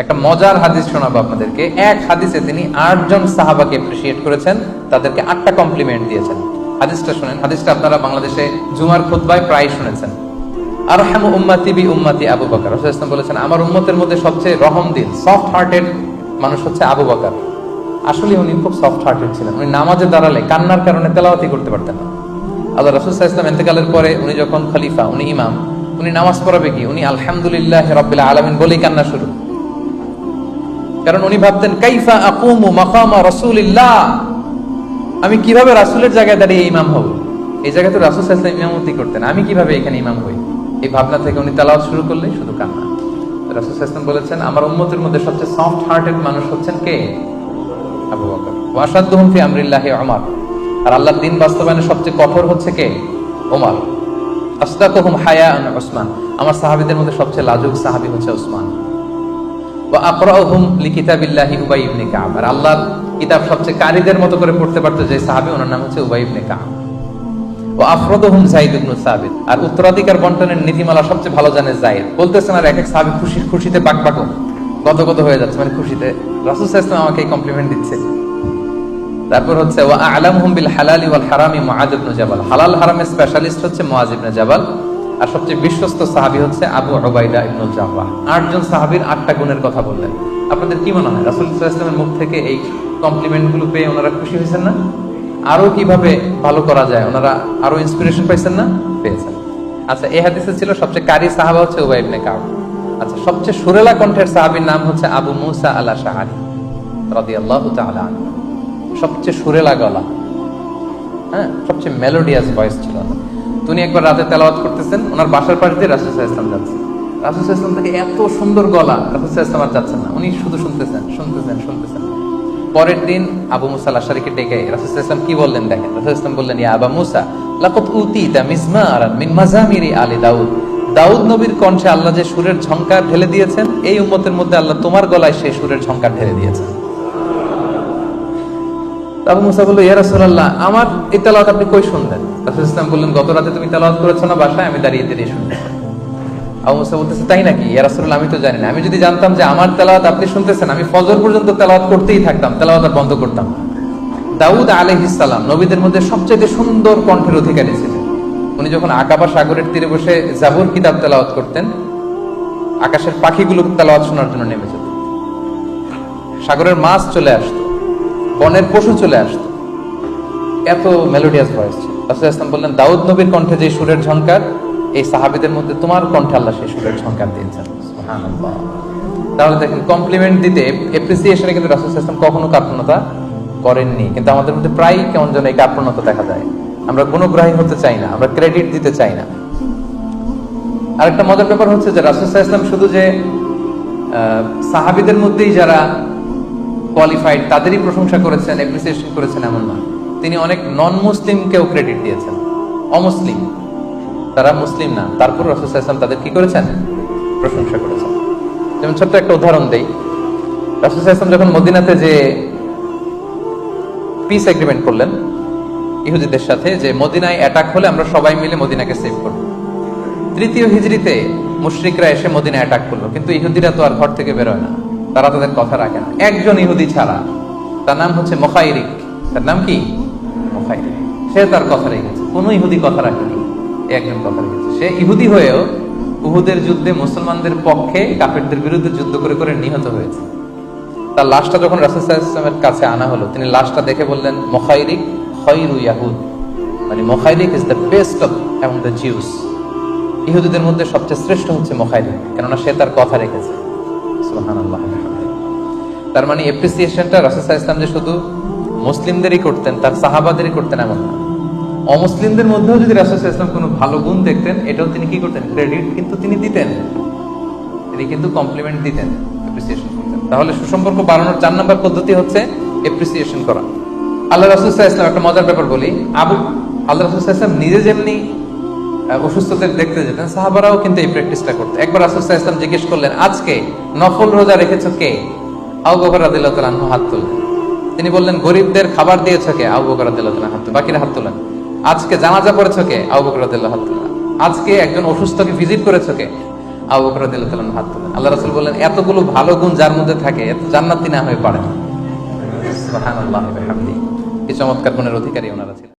একটা মজার হাদিস শোনাবো আপনাদেরকে। এক হাদিসে তিনি 8 জন সাহাবাকে এপ্রিশিয়েট করেছেন, তাদেরকে 8টা কমপ্লিমেন্ট দিয়েছেন। হাদিসটা শুনেন। হাদিসটা আপনারা বাংলাদেশে জুমার খুতবায় প্রায় শুনেছেন। আরহামু উম্মতি বি উম্মতি আবু বকর। রাসূলুল্লাহ সাল্লাল্লাহু আলাইহি ওয়াসাল্লাম বলেছেন, আমার উম্মতের মধ্যে সবচেয়ে রহমদিল, সফট হার্টেড মানুষ হচ্ছে আবু বকর। আসলে উনি খুব সফট হার্টেড ছিলেন। উনি নামাজে দাঁড়ালে কান্নার কারণে তেলাওয়াতই করতে পারতেন না। আল্লাহ রাসূল সাল্লাল্লাহু আলাইহি ওয়াসাল্লাম ইন্তেকালের পরে উনি যখন খলিফা, উনি ইমাম, উনি নামাজ পড়াবে কি, উনি আলহামদুলিল্লাহি রাব্বিল আলামিন বলেই কান্না শুরু। কারণ উনি ভাবতেন, কাইফা আকুমু মাকামা রাসূলিল্লাহ, আমি কিভাবে রাসূলের জায়গায় দাঁড়িয়ে ইমাম হব। এই জায়গায় তো রাসূল সাল্লাল্লাহু আলাইহি ওয়াসাল্লাম ইমামতি করতেন, আমি কিভাবে এখানে ইমাম হই। এই ভাবনা থেকে উনি তেলাওয়াত শুরু করলেই শুধু কান্না। রাসূল সাল্লাল্লাহু আলাইহি ওয়াসাল্লাম বলেছেন, আমার উম্মতের মধ্যে সবচেয়ে সফট হার্টেড মানুষ হচ্ছেন কে? আবু বকর। ওয়া আশাদ্দুহুম ফি আমরিল্লাহি ওমর। আর আল্লাহর দ্বীন বাস্তবায়নে সবচেয়ে কঠোর হচ্ছে কে? ওমর। আসদাকুহুম হায়াআন উসমান। আমার সাহাবীদের মধ্যে সবচেয়ে লাজুক সাহাবী হচ্ছে উসমান। ওয়া আকরাউহুম লিকিতাবিল্লাহি উবাই ইবনে কাব। আর আল্লাহর কিতাব সবচেয়ে কারীদের মতো করে পড়তে পারতো যে সাহাবী, ওনার নাম হচ্ছে উবাই ইবনে কাব। ওয়া আফরাদুহুম যায়েদ ইবনে সাবিত। আর উত্তরাধিকার বণ্টনের নীতিমালা সবচেয়ে ভালো জানে যায়েদ। বলতেছেন আর এক এক সাহাবী খুশিতে বাকবাক গদগদ হয়ে যাচ্ছে, মানে খুশিতে। রাসূল সাল্লাল্লাহু আলাইহি ওয়াসাল্লাম আমাকে কমপ্লিমেন্ট দিচ্ছে। তারপর হচ্ছে ওয়া আ'লামুহুম বিল হালালি ওয়াল হারামি মুআয ইবনে জাবাল। হালাল হারামের স্পেশালিস্ট হচ্ছে মুআয ইবনে জাবাল। আর সবচেয়ে বিশ্বস্ত সাহাবী হচ্ছে আবু উবাইদা ইবনুল জাররাহ। 8 জন সাহাবীর 8টা গুণের কথা বললেন। আপনাদের কি মনে হয় রাসূল সাল্লাল্লাহু আলাইহি ওয়াসাল্লামের মুখ থেকে এই কমপ্লিমেন্ট গুলো পেয়ে ওনারা খুশি হয়েছেন না? আরো কিভাবে ভালো করা যায় ওনারা আরো ইন্সপিরেশন পাইছেন না? পেয়েছেন। আচ্ছা, এই হাদিসে ছিল সবচেয়ে কারি সাহাবা হচ্ছে উবাই ইবনে কাব। আচ্ছা, সবচেয়ে সুরেলা কণ্ঠের সাহাবীর নাম হচ্ছে আবু মুসা আল আশআরী রাদিয়াল্লাহু তাআলা আনহু। সবচেয়ে সুরেলা গলা, হ্যাঁ, সবচেয়ে মেলোডিয়াস ভয়েস ছিল। তিনি একবার রাতে তেলাওয়াত করতেছেন, ওনার বাসার পাশ দিয়ে রাসূল সাল্লাল্লাহু আলাইহি ওয়াসাল্লাম যাচ্ছে। রাসূল সাল্লাল্লাহু আলাইহি ওয়াসাল্লাম থেকে এত সুন্দর গলা, রাসূল সাল্লাল্লাহু আলাইহি ওয়াসাল্লাম আর যাচ্ছেন না, উনি শুধু শুনতেছেন। পরের দিন আবু মুসা আল আশআরীকে ডেকে রাসূল সাল্লাল্লাহু আলাইহি ওয়াসাল্লাম কি বললেন দেখেন। রাসূল সাল্লাল্লাহু আলাইহি ওয়াসাল্লাম বললেন, ইয়া আবা মুসা লাকাদ উতিতা মিজমারান মিন মাজামিরি আলি দাউদ। দাউদ নবীর কণ্ঠে আল্লাহ যে সুরের ঝংকার ঢেলে দিয়েছেন, এই উম্মতের মধ্যে আল্লাহ তোমার গলায় সেই সুরের ঝংকার ঢেলে দিয়েছেন। আবু মুসা বলল, ইয়া রাসূলুল্লাহ, আমার এই তেলাওয়াত আপনি কই শুনলেন? রাসূল সাল্লাল্লাহু আলাইহি ওয়াসাল্লাম বললেন, গত রাতে তুমি তেলাওয়াত করেছো না বাসায়, আমি দাঁড়িয়ে দাঁড়িয়ে শুনতেছি। আবু মুসা বলতেছে, তাই নাকি? ইয়া রাসূলুল্লাহ, আমি তো জানি না। আমি যদি জানতাম যে আমার তেলাওয়াত আপনি শুনতেছেন, আমি ফজর পর্যন্ত তেলাওয়াত করতেই থাকতাম, তেলাওয়াত আর বন্ধ করতাম না। দাউদ আলাইহিস সালাম নবীদের মধ্যে সবচেয়ে সুন্দর কণ্ঠের অধিকারী ছিলেন। উনি যখন আকাবা সাগরের তীরে বসে জাবুর কিতাব তেলাওয়াত করতেন, আকাশের পাখিগুলো তেলাওয়াত শোনার জন্য নেমে যেত। সাগরের মাছ চলে আসতো, বনের পশু চলে আসতো, এত মেলোডিয়াস ভয়েস ছিল। রাসূল সাল্লাল্লাহু আলাইহি ওয়াসাল্লাম বললেন, দাউদ নবীর কণ্ঠে যে সুরের ঝংকার, এই সাহাবীদের মধ্যে তোমার কণ্ঠে আল্লাহ সেই সুরের ঝংকার দিয়েছেন। সুবহানাল্লাহ। তাহলে দেখেন, কমপ্লিমেন্ট দিতে, এপ্রিসিয়েশনে কিন্তু রাসূল সাল্লাল্লাহু আলাইহি ওয়াসাল্লাম কখনো কার্পণ্যতা করেননি। কিন্তু আমাদের মধ্যে প্রায় কেমন যেন এই কার্পণ্যতা দেখা যায়। আমরা গুণগ্রাহী হতে চাই না, আমরা ক্রেডিট দিতে চাই না। আরেকটা মজার ব্যাপার হচ্ছে যে রাসূল সাল্লাল্লাহু আলাইহি ওয়াসাল্লাম শুধু যে সাহাবীদের মধ্যেই যারা কোয়ালিফাইড তাদেরই প্রশংসা করেছেন, এপ্রিসিয়েশন করেছেন এমন না। তিনি অনেক নন মুসলিমকেও ক্রেডিট দিয়েছেন। অমুসলিম, তারা মুসলিম না, তারপর রাসূল সাল্লাল্লাহু আলাইহি ওয়াসাল্লাম তাদের কি করেছেন? প্রশংসা করেছেন। যেমন ছোট্ট একটা উদাহরণ দেই। রাসূল সাল্লাল্লাহু আলাইহি ওয়াসাল্লাম যখন মদিনাতে যে পিস এগ্রিমেন্ট করলেন ইহুদিদের সাথে, যে মদিনায় অ্যাটাক হলে আমরা সবাই মিলে মদিনাকে সেভ করব। 3য় হিজরিতে মুশরিকরা এসে মদিনায় অ্যাটাক করলো, কিন্তু ইহুদিরা তো আর ঘর থেকে বেরোয় না, তারা তাদের কথা রাখে না। একজন ইহুদি ছাড়া, তার নাম হচ্ছে মুখাইরিক। তার নাম কি? মুখাইরিক। সে তার কথা রেখেছে, কোনো ইহুদি কথা রাখেনি, একজন কথা রেখেছে। সে ইহুদি হয়েও উহুদের যুদ্ধে মুসলমানদের পক্ষে কাফেরদের বিরুদ্ধে যুদ্ধ করে করে নিহত হয়েছে। তার লাশটা যখন রাসূল সাল্লাল্লাহু আলাইহি ওয়াসাল্লামের কাছে আনা হলো, তিনি লাশটা দেখে বললেন, মুখাইরিক খায়রু ইয়াহুদ, মানে মুখাইরিক is the best of among the Jews. ইহুদিদের মধ্যে সবচেয়ে শ্রেষ্ঠ হচ্ছে মুখাইরিক, কেননা সে তার কথা রেখেছে। সুবহানাল্লাহ। তার মানে এপ্রিসিয়েশনটা রাসূল সাল্লাল্লাহু আলাইহি ওয়াসাল্লাম যে শুধু মুসলিমদেরই করতেন, তার সাহাবাদেরই করতেন এমন না। অমুসলিমদের মধ্যেও যদি রাসূল সাল্লাল্লাহু আলাইহি ওয়াসাল্লাম কোনো ভালো গুণ দেখতেন, এটাও তিনি কি করতেন? ক্রেডিট কিন্তু তিনি দিতেন, তিনি কিন্তু কমপ্লিমেন্ট দিতেন, এপ্রিসিয়েশন করতেন। তাহলে সুসম্পর্ক বাড়ানোর 4 নম্বর পদ্ধতি হচ্ছে এপ্রিসিয়েশন করা। আল্লাহ রাসূল সাল্লাল্লাহু আলাইহি ওয়াসাল্লাম, একটা মজার ব্যাপার বলি, আল্লাহ রাসূল সাল্লাল্লাহু আলাইহি ওয়াসাল্লাম নিজে যেমনি অসুস্থদের দেখতে যেতেন, সাহাবারাও কিন্তু এই প্র্যাকটিসটা করতেন। একবার রাসূল সাল্লাল্লাহু আলাইহি ওয়াসাল্লাম জিজ্ঞেস করলেন, আজকে নফল রোজা রেখেছো কে? আবু বকর রাদিয়াল্লাহু তাআলা আনহু হাত তুললেন। তিনি বললেন, গরিবদের খাবার দিয়েছো কে? আবু বকর রাদিয়াল্লাহু তাআলা হাত তুললেন, বাকিরা হাত তুললেন। আজকে জানাজা পড়েছো কে? আবু বকর রাদিয়াল্লাহু তাআলা হাত তুললেন। আজকে একজন অসুস্থকে ভিজিট করেছো কে? আবু বকর রাদিয়াল্লাহু তাআলা হাত তুললেন। আল্লাহ রাসূল বললেন, এতগুলো ভালো গুণ যার মধ্যে থাকে এত জান্নাতি না হয়ে পারে না। সুবহানাল্লাহি ওয়া বিহামদিহি। কি চমৎকার গুণের অধিকারী ওনারা ছিলেন।